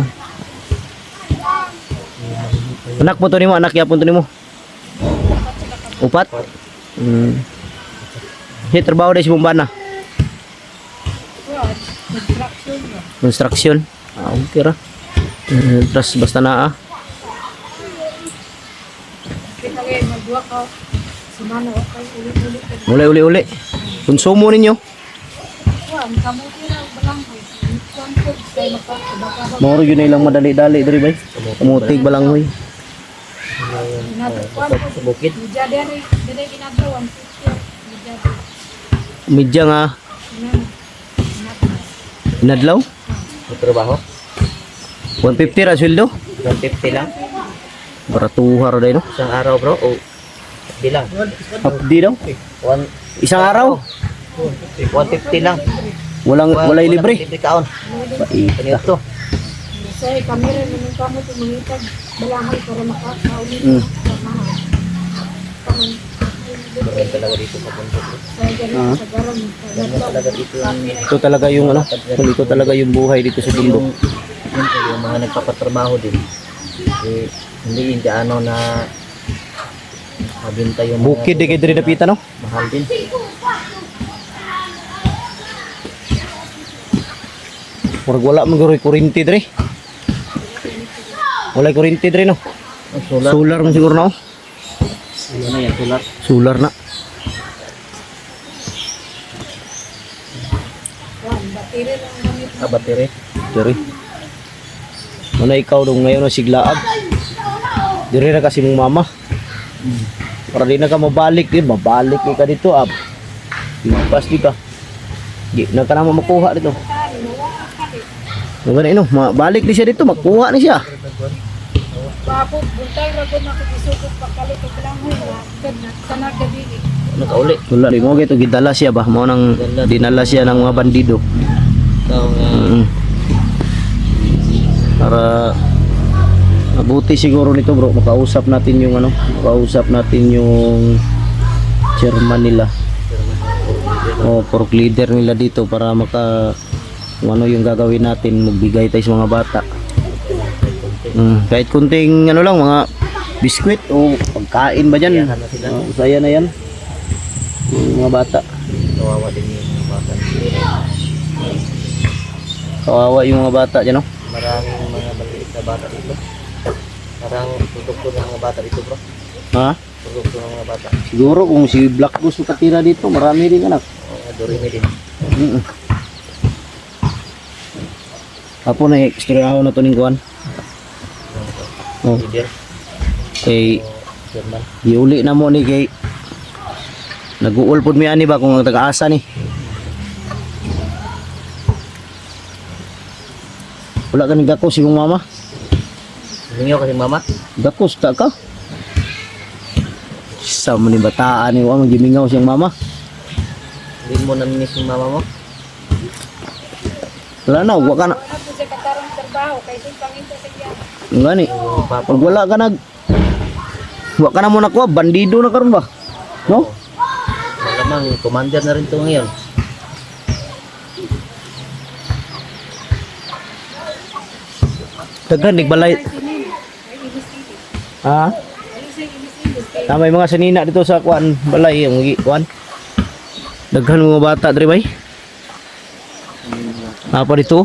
Anak po to nimo, anak yapon to nimo. Upat? Hey, trabaho dahil si Bumbana. Construction ba? Construction. Okay ra. Terus basta naa. Kita kay magduwa ka. Sumano kay uli-uli ka. Uli-uli. Konsumo ninyo. Kuan kamuti na balang hoy. Kuan ko kay makakabaka. Moro yun na ilang madali-dali diri bay. Kamutig balanghoy. Nato kuan ko Sa bukid. jadi dire ginagawan picture. Jadi Midya nga inadlaw. May trabaho. 150 ra sweldo. 150 lang. Baratuhar dai no. Isang araw bro. O di lang. Abdi daw. Isang araw. 150 lang. Walay libre. Libre kaon. Paita. Ganito. say kamera naman kamo tumingitag balahay para makakauli. Ganyan talaga dito sa punto. Say ganun sa garam. Ganyan talaga dito ang Ito talaga yung ano, ito talaga yung buhay dito sa bundok. yung mga nagpapatrabaho din. Eh, hindi ano na mabinta yung mga Bukid di kay diri napita no. mahal din. Murag wala man gyud kuryente diri. Wala kuryente diri no. Ang solar. Solar man siguro no. Ano yan, solar? Solar na. Kuan battery lang gamit. Battery. Diri. Muna ikaw dong ngayon na siglaag. Diri na kasi mong mama. Para di na ka mabalik din, mabalik ka dito ab. Impas di ka. Di na ka na makuha dito. Ganun no, mabalik di siya dito, makuha ni siya. Papo buntay ra gud ako isukot pagkalit og lang hoy. Sana gabi. Nakauli. Wala di mo gito gidala siya ba, mo nang dinala siya ng mga bandido. Ikaw nga. Para mabuti siguro nito bro, makausap natin yung ano, makausap natin yung chairman nila o pork leader nila dito para maka kung ano yung gagawin natin, magbigay tayo sa mga bata. Kahit kunting ano lang, mga biskwit o pagkain ba dyan, usaya na yan yung mga bata. Kawawa din yung bata. Kawawa yung mga bata dyan no. Maraming mga maliit na bata dito. Parang produkto ng mga bata dito bro. Ha? Produkto ng mga bata. Siguro kung si Black Goose katira dito, marami din anak. Dorime din. Apo na istoryaho na to ning kuan. Oh, Leader. kay German. iuli na mo ni kay nag-uul pod mi ani ba kung ang taga-asa ni. Wala ka ni gakos yung mama. Hingiw kasi mama. Gakos ta ka. Sa mo ni bataan ni wa magimingaw siyang mama. Hindi mo naminis yung mama mo. Wala na, wa ka na. Ako sa katarong trabaho kay sin panginto sa iya. Ngani. Pag wala ka nag wa ka na mo nakuha, bandido na karon ba? No? Malamang commander na rin to ngayon. Daghan nigbalay. Ha? May mga sanina dito sa kuan balay yung kuan. Daghan mga bata diri bay. Apa dito?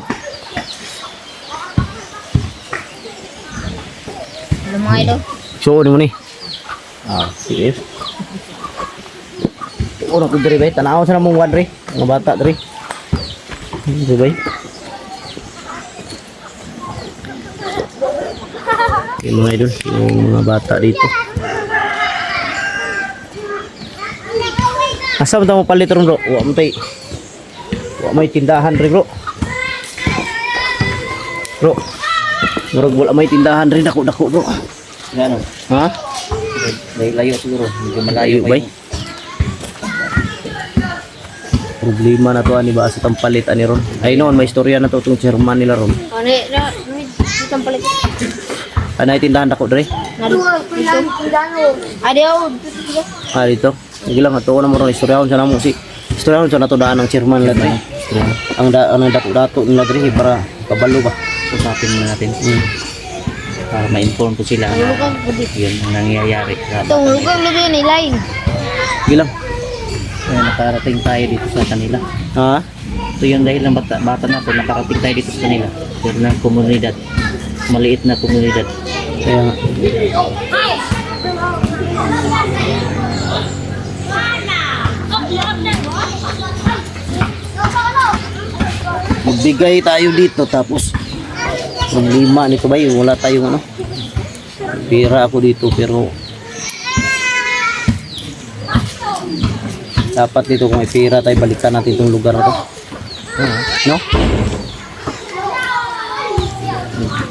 Ano mga ilo? So ni mo ni. Ah, sige. Ono ko diri bay, tanaw sa namong wan diri, mga bata diri. Diri bay. Yung mga idol, yung mga bata dito. Asa mo mo palit ron bro? Wa mo tay. Wa may tindahan rin bro. Bro. Murag wala may tindahan rin dako bro. Ano? Ha? Layo siguro. Medyo Malayo malayo bay. Problema na to ani ba sa tampalit ani ron. Ay noon may istorya na to tong chairman nila ron. Ano na itong palit. Anay tindahan ako dre. Ah, dito. Sige lang, ato na mo ron. Istoryahon sa namo si. Istoryahon sa natudaan ng chairman nila dre. Ang dato-dato nila dre para kabalo ba. Usapin mo natin. Para ma-inform po sila na yun ang nangyayari sa bata. Sige lang. Kaya nakarating tayo dito sa kanila. Ha? Ito yung dahil ng bata na ito, nakarating tayo dito sa kanila. Pero ng komunidad. Maliit na komunidad. Kaya nga. Magbigay tayo dito tapos problema nito ba yung wala tayong ano pira ako dito pero dapat dito kung may pira tayo balikan natin itong lugar na to no?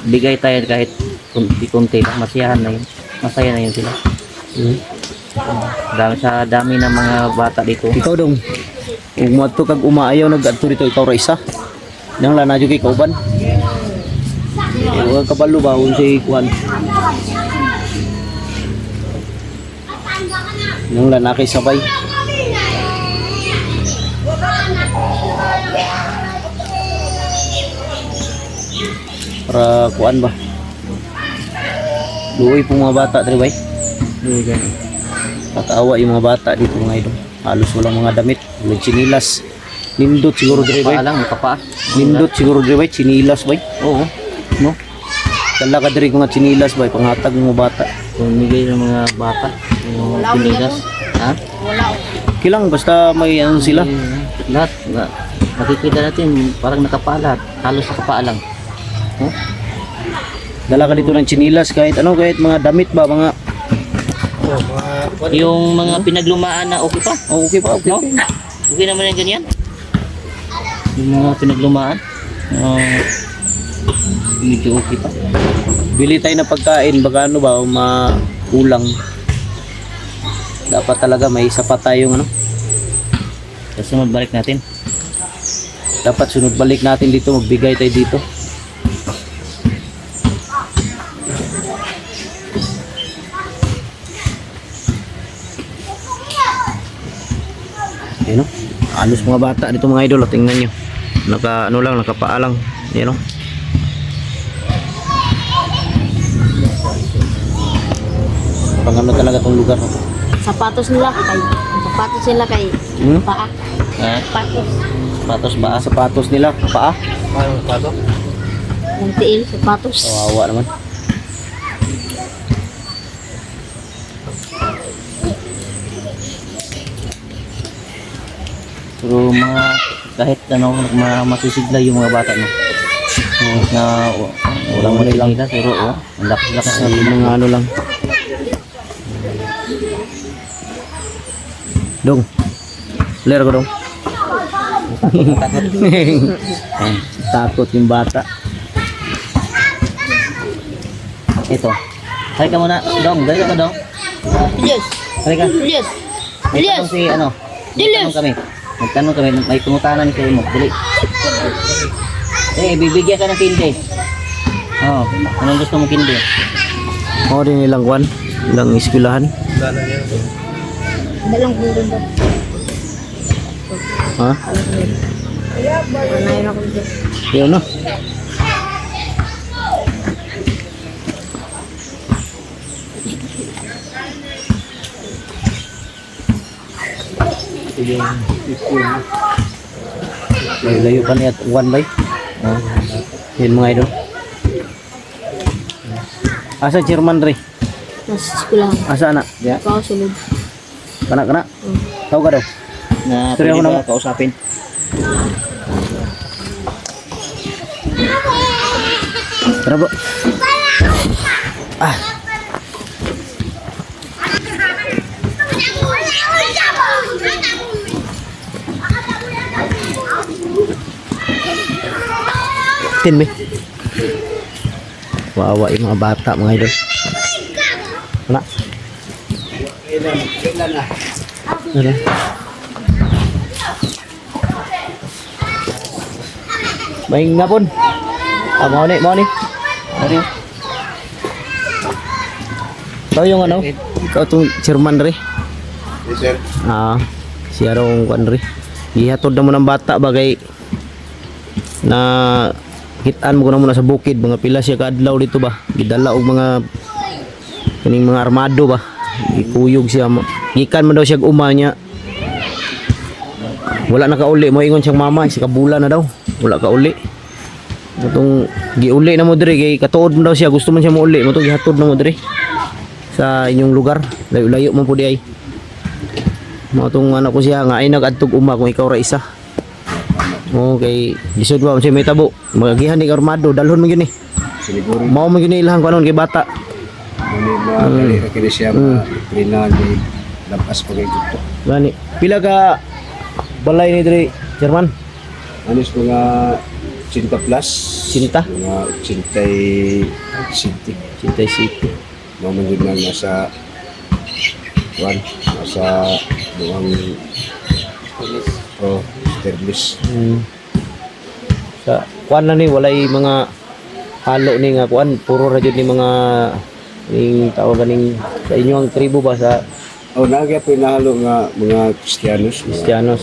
Bigay tayo kahit kunti-kunti lang. Masiyahan na yun. Masaya na yun sila. Dami ng mga bata dito. Ikaw dong kung mato kag umaayaw nag-adto dito ikaw ra isa nang lanadyo kay kauban huwag kabalo ba kung si Kwan nang lanakay sabay para Kuan ba luoy pong mga bata dre bay kataawa yung mga bata dito mga idol halos walang mga damit may chinilas nindot siguro dre bay Paalang, kapaa. nindot siguro dre bay chinilas bay Oo. no dala ka dre mga chinilas bay panghatag ng mga bata Pumigay ng mga bata. Yung mga pinigas. Ha? kilang basta may ano sila Lahat. Nakikita natin parang nakapaa lahat. Halos nakapaa lang. dala ka dito ng chinilas kahit ano kahit mga damit ba mga Yung mga pinaglumaan na okay pa. oh, okay pa okay, No? okay. Okay naman yung ganyan. Yung mga pinaglumaan. Medyo okay pa. Bili tayo ng pagkain baka ano ba makulang dapat talaga may sapat tayong ano Tapos sunod balik natin. dapat sunod balik natin dito magbigay tayo dito yun o alos mga bata dito mga idol tingnan nyo naka ano lang nakapaa lang yun o pang ano talaga tong lugar na to Sapatos nila kay paa. Ha? Sapatos. Patos ba? sapatos nila paa Anong pato? Yung tiil, sapatos. kawawa naman Pero mga kahit ano masisigla yung mga bata no. Na walang Wala nila pero ang lakas-lakas na yung mga ano lang dong lera ko dong takot yung bata ito. Hari ka muna, Dong. Dali ka, Dong. Yes. Hari ka. Yes. May Yes. tanong si ano. Dilis. Magtanong kami. May pangutanan ni kayo mo. Dali. Bibigyan ka ng kindi. Oo. Anong gusto mo kindi? ako din ilang kwan ilang eskwelahan Dalang bulan ba? ha Panayon ako dyan. yun no layo pa niya one by yun mga idol asa chairman re Nasa eskwelahan. asa anak ya Pao sulod. kana tau ka daw Na Sorry, pwede ako ba naman. kausapin? tara bro ah tin be wawa yung mga bata mga idol wala wala may nga pon mau ni Dari. Ikaw yung ano? Ikaw itong chairman re. Yes, sir. Siya raw ang kwan re. Ihatod na mo ng bata bagay na kitaan mo ko na muna sa bukid. Mga pila siya kaadlaw dito ba. Gidala og mga kaning mga armado ba. Ikuyog siya. Gikan man daw siya uma niya. Wala na kauli. Mo ingon siyang mama. Isa kabulan na daw. Wala kauli. Itong giuli na mo diri kay katuod mo daw siya, gusto man siya mo uli, mo to gihatod na mo diri sa inyong lugar. Layo-layo man po di ay. Mo tong anak ko siya nga ay nagadtog uma kung ikaw ra isa. Okay, lisod ba siya may tabo. Magagihan ni armado, dalhon man gyud ni. Siguro Mao man gyud ni ilahang kanon kay bata. mali na kini siya trina di lapas pa kay dito. Gani. Pila ka balay ni diri, Chairman? Anis mga 80 plus. Cinta? Mga 80 city. Cintay City. Mga man yun na nasa buwang sterlis. Sa kuan na ni walay mga halo ni nga kuan, puro ra jud ni mga ning tawag ganing sa inyo ang tribo ba sa Nagya po nahalo nga mga Kristiyanos. Kristiyanos.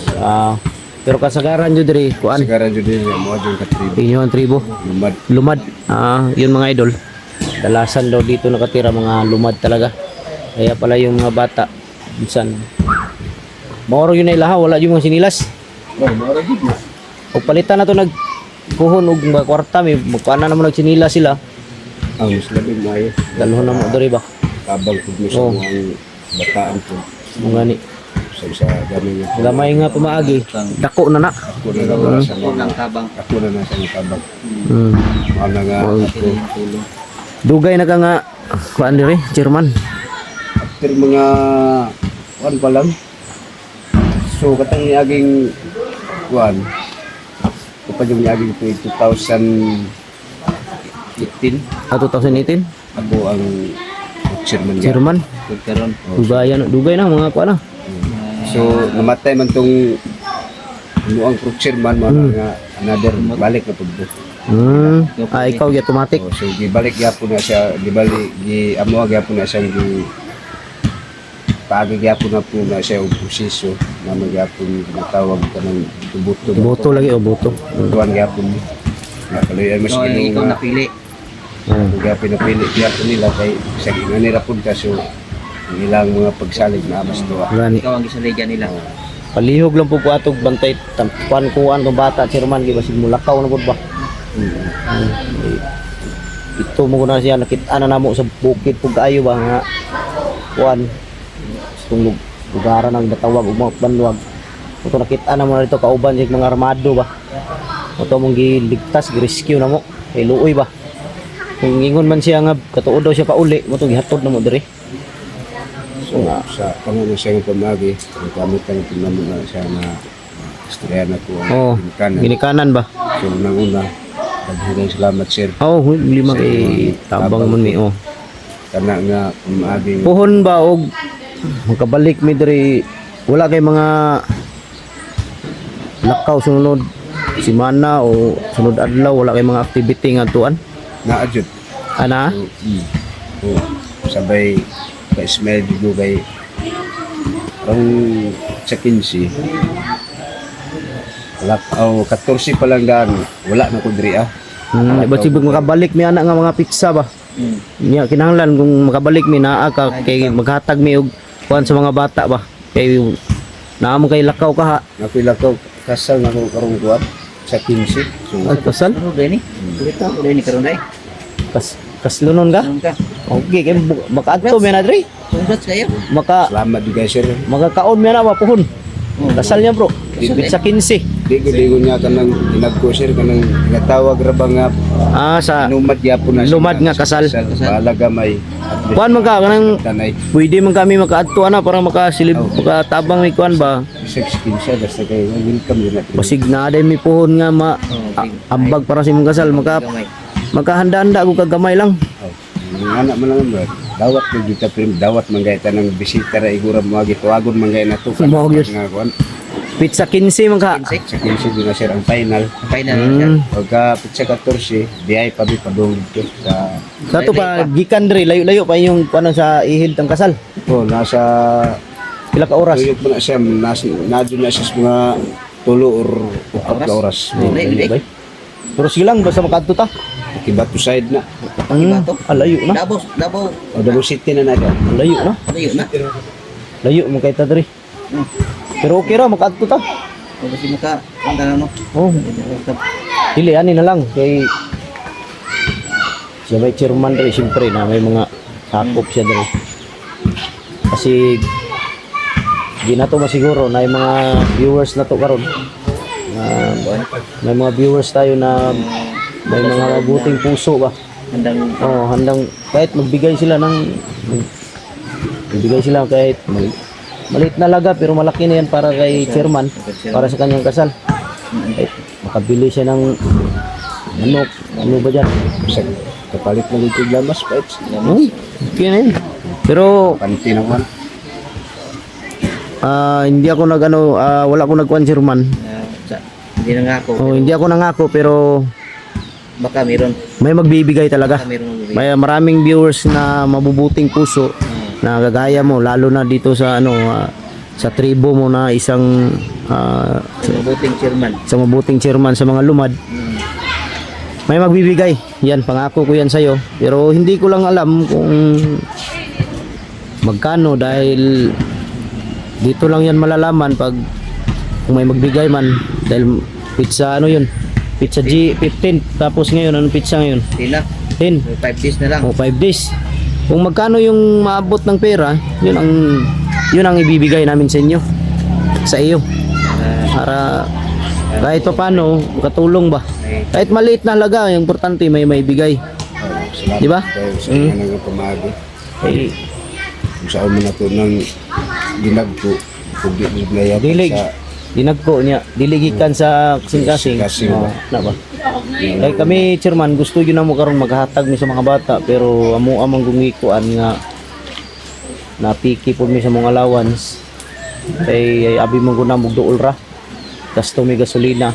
Pero kasagaran jud diri kuan, Sagaran dyan din yung mga dyan katribo. inyo ang tribo. Lumad. Lumad. Yun mga idol. Dalasan daw dito nakatira mga lumad talaga. Kaya pala yung mga bata minsan maoro yun na ilaha, wala yung mga sinilas. Mara dyan na. O palitan na to nag kuhon og mga kwarta may magkuan na naman nagsinilas sila. Ang muslabing maayo. Dalhon na mo diri ba. Tabang po mo sa Oh. mga bataan po. Mga ni Sa gamin nga po. gamay nga pumaagi. Dako na na. Ako na lang sa mga tabang. Ako na lang sa mga tabang. Mga na nga ako. Dugay na ka nga kuan diri, Chairman. After mga kuwan pa lang. So katang niaging kuwan. Kapag yung niaging 2018. 2018, Ako ang chairman niya. Chairman. Karon. Dugay na mga kuan na. So namatay man tong muang chairman mo nga another balik na pud. Ikaw ya automatic. So gibalik gyapon na siya, gibalik amo gyapon na siya gi paagi gyapon na po na siya og proseso na magyapon ginatawag kanang tubuto. Boto lagi o boto. Tuwan gyapon ni. Na kaloy mas ikaw napili. Gyapon napili gyapon nila kay sa ginanira pud ka so ang ilang mga pagsalig na amas tuwa. Gani. Ikaw ang gisaligyan nila. Palihog lang po atog bantay kuan tong bata, Chairman, kay basig mulakaw na pud ba. Ito mo na siya nakita na namo sa bukid pug kaayo ba nga kuan itong lugaran ang natawag og mga banwag. Ito nakita na mo na dito kauban sig mga armado ba. Ito mong giligtas, gi-rescue na mo kay luoy ba. Kung ingon man siya nga katuod daw siya pauli, mo to gihatod na mo diri. So sa pangulo siya ng pamagi, ang kamitan ng naman na siya na istorya na ko Oh, ang kanan. ginikanan ba? So nanguna, daghang salamat sir. Oh, lima kay tabang man mi oh. Kana nga pamagi Puhon ba og magkabalik mi diri wala kay mga lakaw sunod simana o sunod adlaw, wala kay mga activity nga tuan na adjud. ana. So sabay ka smell dito kay ang sa 15 lakaw 14 pa lang daan wala na ko diri Ba't sibig makabalik mi ana nga mga pizza ba? Nya kinahanglan kung makabalik mi naa ka kay maghatag mi og kuan sa mga bata ba. Kay naamo kay lakaw ka ha. napila ko kasal na ko karong kuat sa 15. So Ay kasal? Ano din ni? Kulita ko din ni karon ay. Kaslunon ka? Anong ka? Okay, kay makaadto mi na diri. Congrats kayo. salamat di guys sir. Magkakaon mi na ba puhon. Kasal niya bro. Sa 15. Di ko niya kanang inagko sir kanang ginatawag ra ba nga Sa lumad gyapon na siya lumad nga kasal. Balaga may Kuan man ka kanang tanay pwede man kami makaadto ana para makasilib makatabang mi kuan ba. sex kinsa basta kay welcome din natin. Basig na day mi puhon nga ambag para sa imong kasal makahanda-handa ko kagamay lang. Anak man lang ba. Dawat ko kita prim dawat man gay tanang bisita ra igura mo gituagon man gay nato. Mao gyud. Nga kuan. Pizza 15 man ka. Insect. Sa 15 din na sir ang final. Final na siya. Pagka pizza 14, biyay pa padung dito sa Sa to pa gikan diri layo-layo pa yung ano sa ihid tang kasal. nasa Pila ka oras? tuyok mo na siya, nadun na siya sa mga 3 or 4 na oras. Dili. Pero silang basta makadto ta. Kibato side na. Pakibato. Alayo na. Davao. O Davao City na na. Alayo na. Layo na. Layo mo kay ta diri. Pero okay ra makadto ta. O kasi maka, ang tanong no. Oh, dili ani na lang kay siya may chairman diri siyempre na may mga sakop siya diri. Kasi di na to masiguro na yung mga viewers na to karon. May mga viewers tayo na may mga mabuting puso ba. Handang Oh, handang kahit magbigay sila ng magbigay sila kahit maliit na laga pero malaki na yan para kay chairman para sa kanyang kasal. Kahit makabili siya ng manok, ano ba dyan? Sa kapalit na dito glamas pipes. Okay na yun. Pero Panti na man. hindi ako wala ako nagkuhan chairman. hindi na nga ako. Oh, hindi ako nangako pero Baka meron. may magbibigay talaga. Baka meron magbibigay. May maraming viewers na mabubuting puso na gagaya mo lalo na dito sa sa tribo mo na isang Mabuting chairman. mabuting chairman sa mga lumad. May magbibigay. Yan, pangako ko yan sa'yo. Pero hindi ko lang alam kung magkano dahil dito lang yan malalaman pag kung may magbigay man. Dahil pizza yun? Pizza G15. Tapos ngayon, anong pizza ngayon? Sila. 10. 5 days na lang. O 5 days. Kung magkano yung maabot ng pera, yun ang ibibigay namin sa inyo. Sa iyo. Para kahit pa paano, katulong ba? Kahit maliit na halaga, yung importante may maibigay. Salamat Di ba? kayo sa inyo nga pamagi. Eh, Kung saan mo na to ng ginagpo, kung di naglayab dilig. sa Dinagko niya. Diligikan sa kasing-kasing. Kasing-kasing. Oh, na ba? Kaya kami, chairman, gusto yun na mo karon maghatag mi sa mga bata. Pero amo amang gumikuan nga napiki po mi sa mga allowance. Kay abi mo guna mong duol ra. Gasto mi gasolina.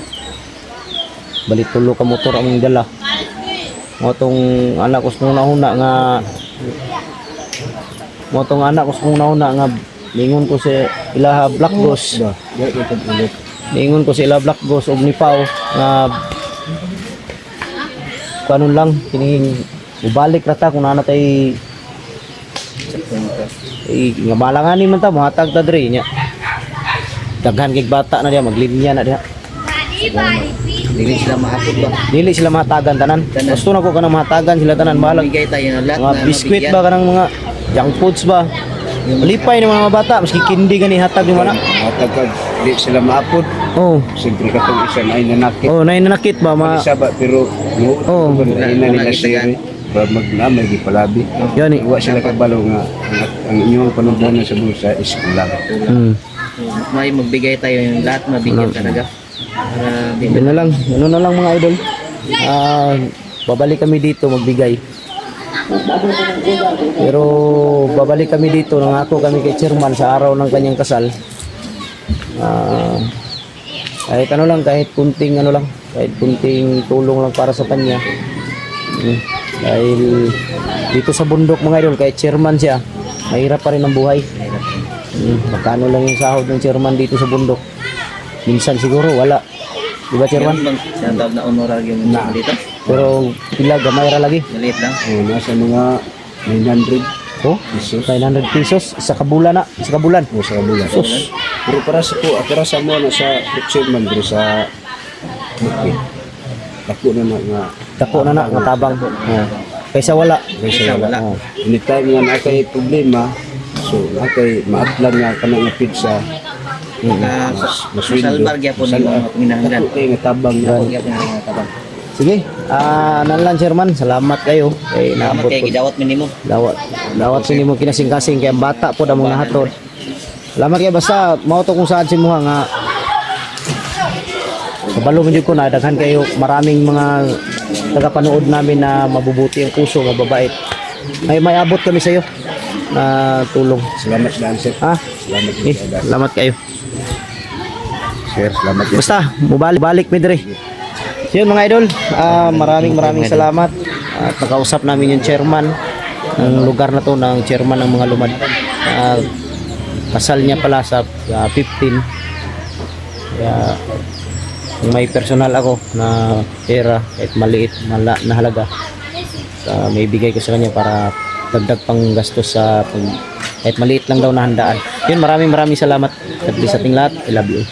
Balik tulo ka motor among dala. Mo tong anak ko sa una nga lingon ko sa ilaha Black Ghost. Lingon ko sa ilaha Black Ghost og ni Pao nga kanon lang kining ubalik ra ta kung ana tay nga malanganin man ta mohatag ta diri nya. Daghan kay bata na diya maglinya na diya. Dili sila maapod ba? Dili sila mahatagan tanan. Gusto na ko kanang mahatagan sila tanan balag. Bigay tayo ng lahat Mga na biskwit mabigyan. ba kanang mga junk foods ba? Malipay ng mga bata maski kindi gani hatag ni mana. matagkag, di sila maapod. Oh. Siyempre katong isa na nanakit. Oh, nanakit ba ma Isa ba, pero Oh. ina nila siya para magnamay di palabi. yan eh. Iwa sila kabalo nga ang inyong panubunan sa bulsa is kulang. May magbigay tayo yung lahat mabigyan talaga. Para di Yun na lang. Ano na lang mga idol. Babalik kami dito magbigay. Pero babalik kami dito, nangako kami kay chairman sa araw ng kanyang kasal. Kahit ano lang, kahit kunting tulong lang para sa kanya. Dahil dito sa bundok mga idol, kahit chairman siya, mahirap pa rin ang buhay. Magkano lang yung sahod ng chairman dito sa bundok? Minsan siguro wala. Di ba chairman? Saan tawag na honorarium dito? Pero pila gamay ra lagi. Maliit lang. Nasa mga 900 Oh, 900 pesos sa kabulan na, sa kabulan. o sa bulan. Sus. Pero para sa mo na sa chairman dito sa bukid. Dako na nga Dako na nga tabang. Oh. Kaysa wala. kaysa wala. Oh. Anytime nga nakay problema, so nakay maatlan nga kanang nga pizza. Masalbar gyapon yung mga pinahanggan. Dako kay nga tabang nga. Dako gyapon yung mga tabang. Sige, nalan chairman, salamat kayo. Kay Salamat naabot kay po. gidawat minimum. Dawat sini mo kinasing-kasing kay ang bata po da mong nahatod. Salamat kayo basta mao to kung saan si muha nga kabalo mo jud ko na daghan kayo maraming mga tagapanood namin na mabubuti ang puso nga babait. May abot kami sa iyo na tulong. Salamat Dan sir. Ha? Salamat Eh, Dan. salamat kayo. sir. Salamat yan. Basta, balik midre. So yun mga idol, maraming salamat. At nakausap namin yung chairman ng lugar na to, ng chairman ng mga lumad. Kasal niya pala sa 15. Kaya kung may personal ako na pera, kahit maliit na halaga, may bigay ko sa kanya para dagdag pang gastos sa kahit maliit lang daw na handaan. Yun, maraming salamat. God bless sa ating lahat. I love you.